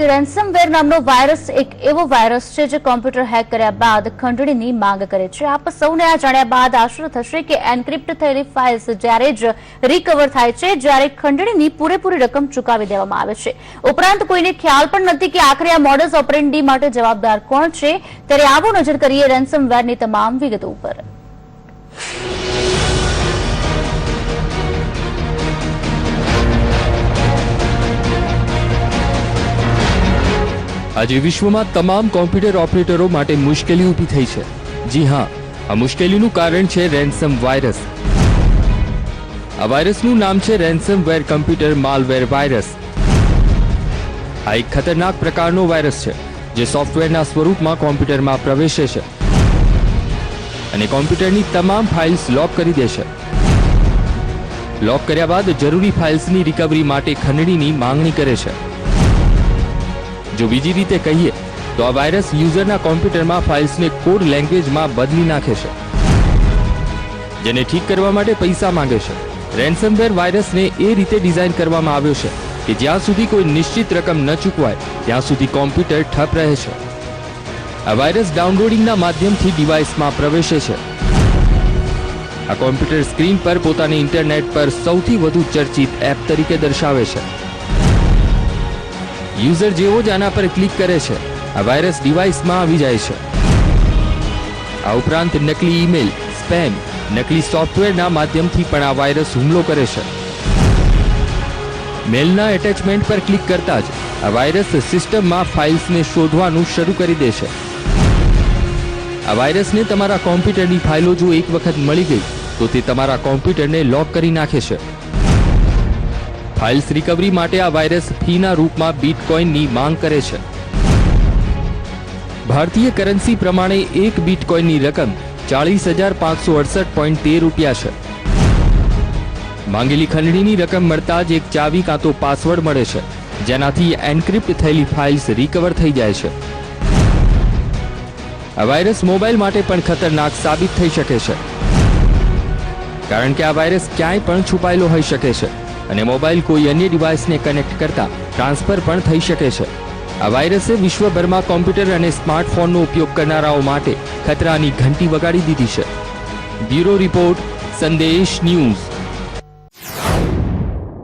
કે રેન્સમવેર નામનો વાયરસ એક એવો વાયરસ છે જે કોમ્પ્યુટર હેક કર્યા બાદ ખંડણીની માંગ કરે છે। આપ સૌને આ જાણ્યા બાદ આશ્ચર્ય થશે કે એન્ક્રિપ્ટ થયેલી ફાઇલ્સ જ્યારે જ રિકવર થાય છે જ્યારે ખંડણીની પૂરેપૂરી રકમ ચૂકવી દેવામાં આવે છે। ઉપરાંત કોઈને ખ્યાલ પણ નથી કે આખરે આ મોડસ ઓપરેન્ડી માટે જવાબદાર કોણ છે। ત્યારે આવો નજર કરીએ રેન્સમવેરની તમામ વિગતો ઉપર। આજે વિશ્વમાં તમામ કોમ્પ્યુટર ઓપરેટરો માટે મુશ્કેલી ઊભી થઈ છે। જી હા, આ મુશ્કેલીનું કારણ છે રેન્સમ વાયરસ। આ વાયરસનું નામ છે રેન્સમવેર કમ્પ્યુટર માલવેર વાયરસ। આ એક ખતરનાક પ્રકારનો વાયરસ છે જે સોફ્ટવેરના સ્વરૂપમાં કોમ્પ્યુટરમાં પ્રવેશે છે અને કોમ્પ્યુટરની તમામ ફાઇલ્સ લોક કરી દેશે। લોક કર્યા બાદ જરૂરી ફાઇલ્સની રિકવરી માટે ખંડણીની માંગણી કરે છે। જો બીજી રીતે કહીએ તો આ વાયરસ યુઝરના કોમ્પ્યુટરમાં ફાઇલ્સને કોડ લેંગ્વેજમાં બદલી નાખે છે, જેને ઠીક કરવા માટે પૈસા માંગે છે। રેન્સમવેર વાયરસને એ રીતે ડિઝાઇન કરવામાં આવ્યો છે કે જ્યાં સુધી કોઈ નિશ્ચિત રકમ ન ચૂકવાય ત્યાં સુધી કોમ્પ્યુટર ઠપ રહે છે। આ વાયરસ ડાઉનલોડિંગના માધ્યમથી ડિવાઇસમાં પ્રવેશે છે। આ કોમ્પ્યુટર સ્ક્રીન પર પોતાને ઇન્ટરનેટ પર સૌથી વધુ ચર્ચિત એપ તરીકે દર્શાવે છે। યુઝર જેવો જ આના પર ક્લિક કરે છે આ વાયરસ ડિવાઇસમાં આવી જાય છે। આ ઉપરાંત નકલી ઈમેલ, સ્પેમ, નકલી સોફ્ટવેરના માધ્યમથી પણ આ વાયરસ હુમલો કરે છે। મેલના એટેચમેન્ટ પર ક્લિક કરતા જ આ વાયરસ સિસ્ટમમાં ફાઇલ્સને શોધવાનું શરૂ કરી દે છે। આ વાયરસને તમારા કોમ્પ્યુટરની ફાઇલો જો એક વખત મળી ગઈ તો તે તમારા કોમ્પ્યુટરને લોક કરી નાખે છે। ફાઇલ્સ રિકવરી માટે આ વાયરસ ફીના રૂપમાં બીટકોઇનની માંગ કરે છે। ભારતીય કરન્સી પ્રમાણે એક બીટકોઇનની રકમ 40,568.13 રૂપિયા છે। માંગેલી ખંડણીની રકમ મળતા જ એક ચાવી કાં તો પાસવર્ડ મળે છે, જેનાથી એન્ક્રિપ્ટ થયેલી ફાઇલ્સ રિકવર થઈ જાય છે। આ વાયરસ મોબાઈલ માટે પણ ખતરનાક સાબિત થઈ શકે છે, કારણ કે આ વાયરસ ક્યાંય પણ છુપાયેલો હોઈ શકે છે અને મોબાઈલ કોઈ અન્ય ડિવાઇસને કનેક્ટ કરતા ટ્રાન્સફર પણ થઈ શકે છે। આ વાયરસે વિશ્વભરમાં કોમ્પ્યુટર અને સ્માર્ટફોનનો ઉપયોગ કરનારાઓ માટે ખતરાની ઘંટી વગાડી દીધી છે। બ્યુરો રિપોર્ટ, સંદેશ ન્યૂઝ।